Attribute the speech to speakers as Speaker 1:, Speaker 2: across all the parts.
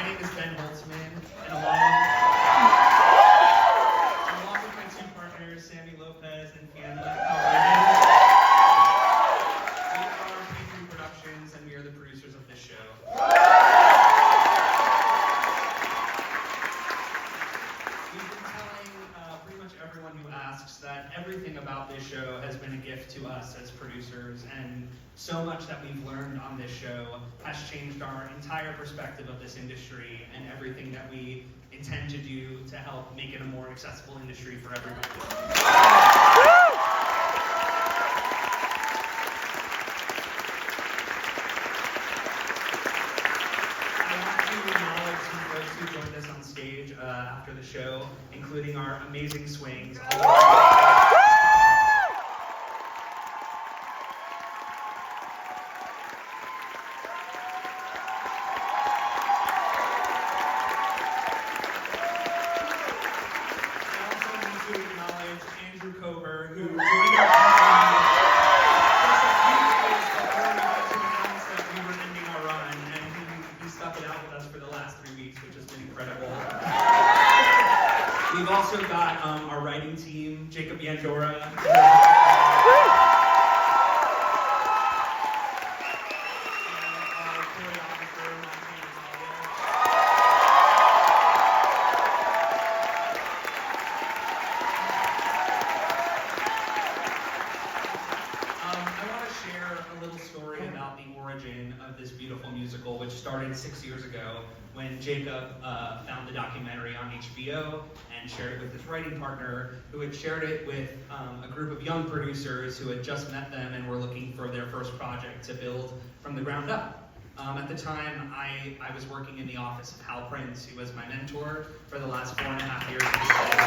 Speaker 1: name is Ben Holtzman, and along with my two partners, Sammy Lopez and Fiona Calvin, we are P3 Productions, and we are the producers of this show. We've been telling pretty much everyone who asks that everything about this show has been a gift to us as producers, and so much that we've learned on this show has changed our entire perspective of this industry and everything that we intend to do to help make it a more accessible industry for everybody. I want to acknowledge some folks who joined us on stage after the show, including our amazing swings. Who joined our company just a few days before we got to announce that we were ending our run, and he stuck it out with us for the last 3 weeks, which has been incredible. We've also got our writing team, Jacob Yandora. Of this beautiful musical, which started 6 years ago when Jacob found the documentary on HBO and shared it with his writing partner, who had shared it with a group of young producers who had just met them and were looking for their first project to build from the ground up. At the time, I was working in the office of Hal Prince, who was my mentor for the last 4.5 years of his life.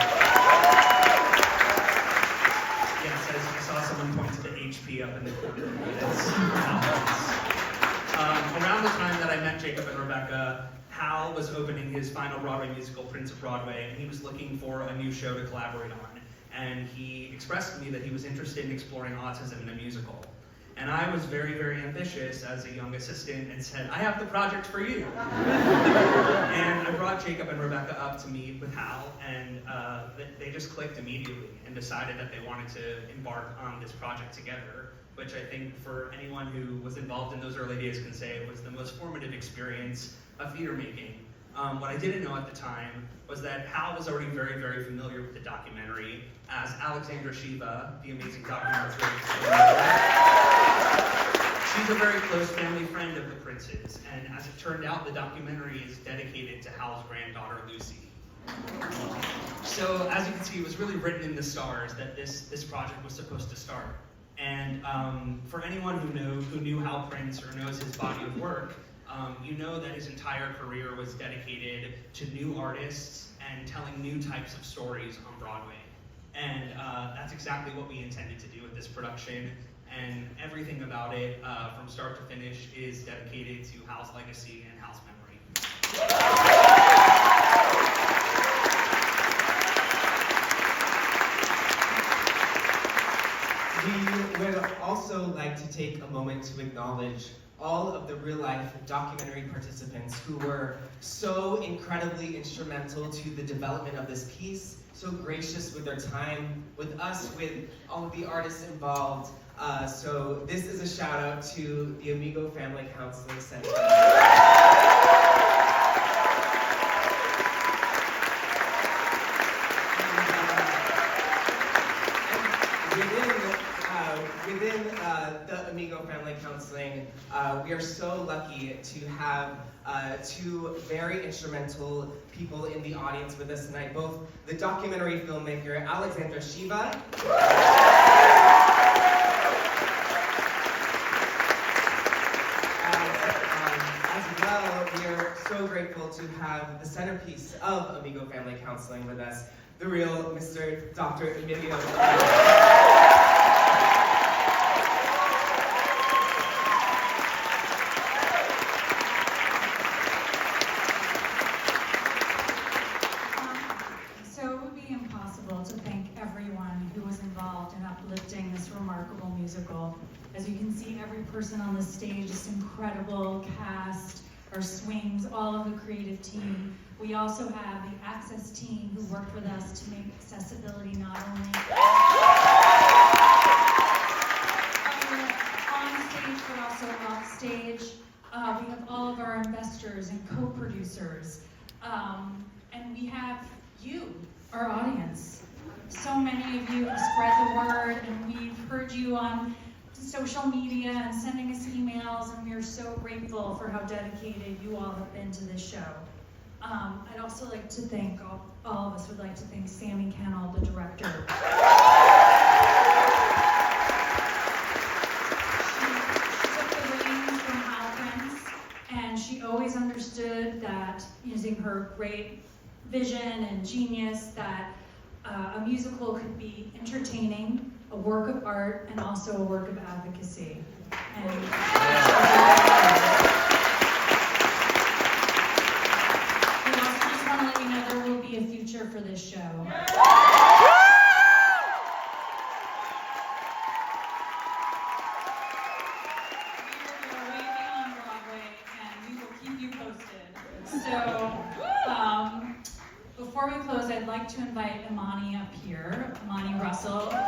Speaker 1: Yes, I saw someone point to the HP up in the corner. That's Hal Prince. Around the time that I met Jacob and Rebecca, Hal was opening his final Broadway musical, Prince of Broadway, and he was looking for a new show to collaborate on. And he expressed to me that he was interested in exploring autism in a musical. And I was very, very ambitious as a young assistant and said, I have the project for you. And I brought Jacob and Rebecca up to meet with Hal, and they just clicked immediately and decided that they wanted to embark on this project together, which I think for anyone who was involved in those early days can say it was the most formative experience of theater making. What I didn't know at the time was that Hal was already very, very familiar with the documentary, as Alexandra Shiva, the amazing documentary, she's a very close family friend of the Prince's, and as it turned out, the documentary is dedicated to Hal's granddaughter, Lucy. So, as you can see, it was really written in the stars that this project was supposed to start. And for anyone who knew Hal Prince or knows his body of work, you know that his entire career was dedicated to new artists and telling new types of stories on Broadway. And that's exactly what we intended to do with this production. And everything about it, from start to finish, is dedicated to Hal's legacy and Hal's memory.
Speaker 2: We would also like to take a moment to acknowledge all of the real-life documentary participants who were so incredibly instrumental to the development of this piece, so gracious with their time, with us, with all of the artists involved. So this is a shout out to the Amigo Family Counseling Center. Within the Amigo Family Counseling, we are so lucky to have two very instrumental people in the audience with us tonight, both the documentary filmmaker Alexandra Shiva, as well, we are so grateful to have the centerpiece of Amigo Family Counseling with us, the real Mr. Dr. Emilio.
Speaker 3: Musical. As you can see, every person on the stage, this incredible cast, our swings, all of the creative team. We also have the access team who worked with us to make accessibility not only on stage but also off stage. We have all of our investors and co-producers. And we have you, our audience. So many of you have spread the word, and we've heard you on social media and sending us emails, and we are so grateful for how dedicated you all have been to this show. I'd also like to thank, all of us would like to thank Sammy Kennel, the director. She took the reins from Hal Prince, and she always understood that using her great vision and genius that a musical could be entertaining, a work of art, and also a work of advocacy. And we also just want to let you know there will be a future for this show. We are way beyond Broadway, and we will keep you posted. So, before we close, I'd like to invite Imani up here, Imani Russell, who will speak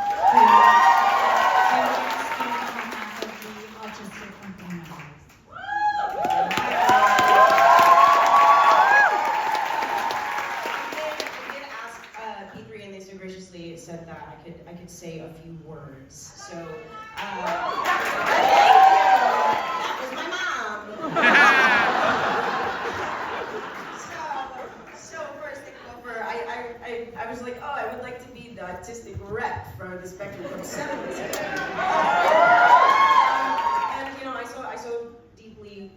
Speaker 3: on behalf of the Autistic Company members.
Speaker 4: I did ask P3, and they so graciously said that I could say a few words. So, thank you. That was my mom. So first thing over, I was like, oh, I would like to be the artistic rep for the Spectrum from 70s. And you know, I so deeply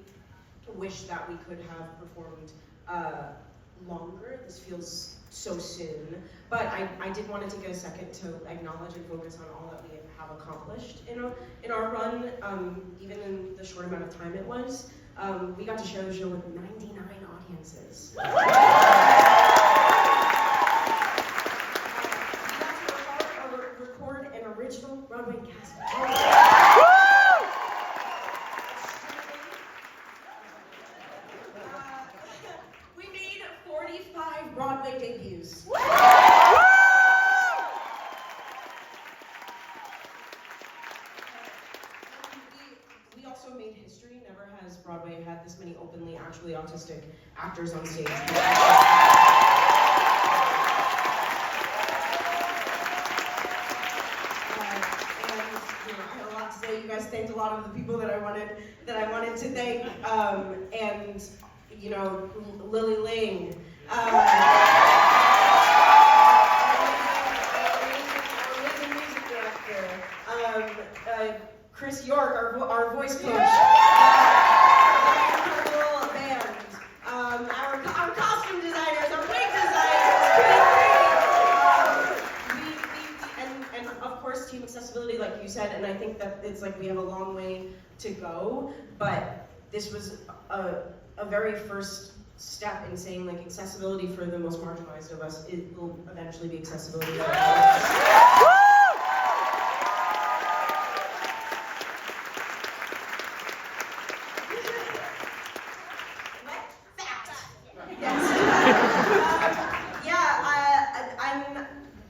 Speaker 4: wish that we could have performed longer. This feels so soon, but I did want to take a second to acknowledge and focus on all that we have accomplished in our run, even in the short amount of time it was. We got to share the show with 99 audiences. We got to record an original Broadway cast. We made 45 Broadway debuts. We also made history. Never has Broadway had this many openly, actually autistic actors on stage. I had a lot to say. You guys thanked a lot of the people that I wanted to thank, and you know, Lily Ling. Our amazing music director. Chris York, our voice coach. Our incredible band. Our costume designers, our wig designers. And of course, team accessibility, like you said. And I think that it's like we have a long way to go, but this was a very first step in saying like accessibility for the most marginalized of us, it will eventually be accessibility for all of us.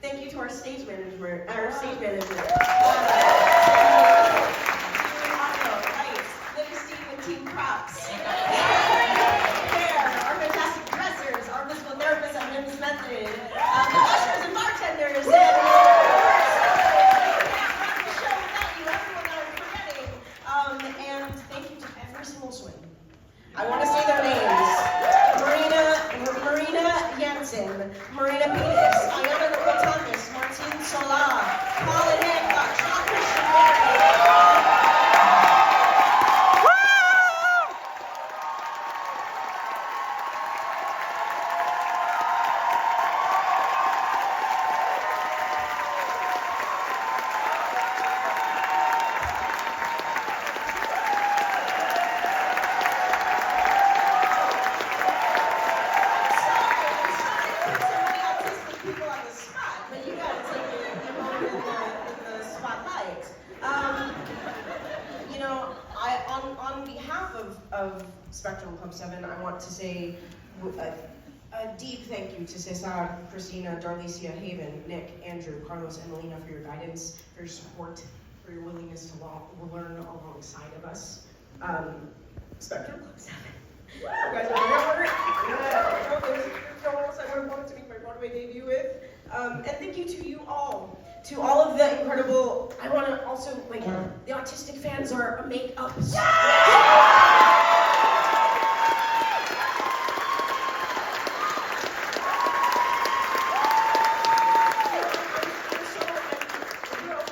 Speaker 4: Thank you to our stage manager. Team props. Our fantastic dressers, our physical therapists at Mims Method, the ushers and bartenders, and the show without you, everyone that I'm forgetting. And thank you to every single swing. I want to say their names: Marina Jensen, Marina Peters, Ayana Thomas, Martine Sola, Colin Hancock, Sean Christian. People on the of Spectrum Club 7, I want to say a deep thank you to Cesar, Christina, Darlicia, Haven, Nick, Andrew, Carlos, and Melina for your guidance, for your support, for your willingness to learn alongside of us. Spectrum Club 7. You guys are no one else I would have wanted to make my Broadway debut with. And thank you to you all. To all of the incredible, I want to also, like, the autistic fans are a make-up. We're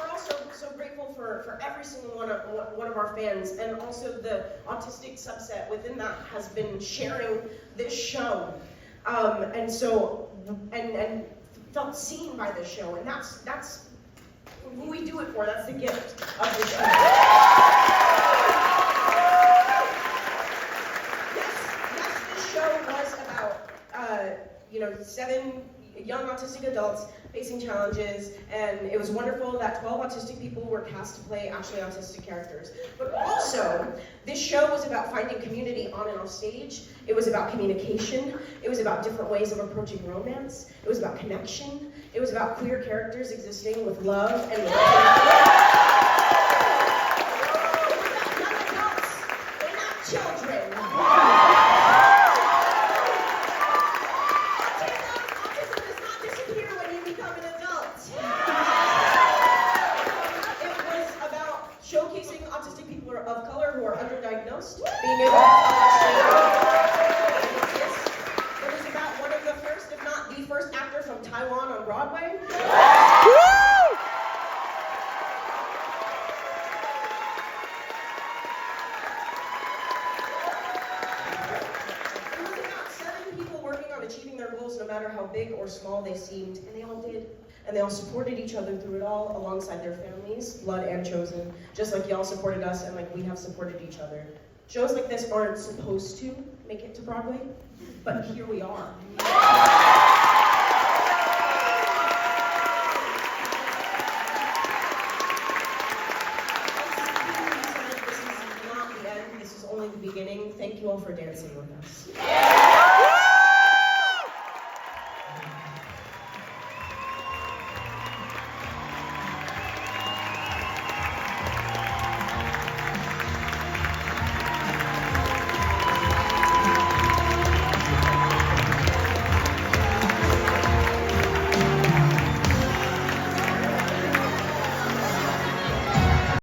Speaker 4: also so grateful for every single one of our fans, and also the autistic subset within that has been sharing this show, and felt seen by this show, and that's who we do it for. That's the gift of this show. Yes, this show was about 7 young autistic adults facing challenges, and it was wonderful that 12 autistic people were cast to play actually autistic characters. But also, this show was about finding community on and off stage. It was about communication. It was about different ways of approaching romance. It was about connection. It was about queer characters existing with love and with young adults. They're not children. Autism does not disappear when you become an adult. It was about showcasing autistic people of color who are underdiagnosed, being able to exist. It was about one of the first, if not the first actor from Taiwan on Broadway. It was about 7 people working on achieving their goals no matter how big or small they seemed, and they all did. And they all supported each other through it all alongside their families, blood and chosen, just like y'all supported us and like we have supported each other. Shows like this aren't supposed to make it to Broadway, but here we are. This is not the end, this is only the beginning. Thank you all for dancing with us.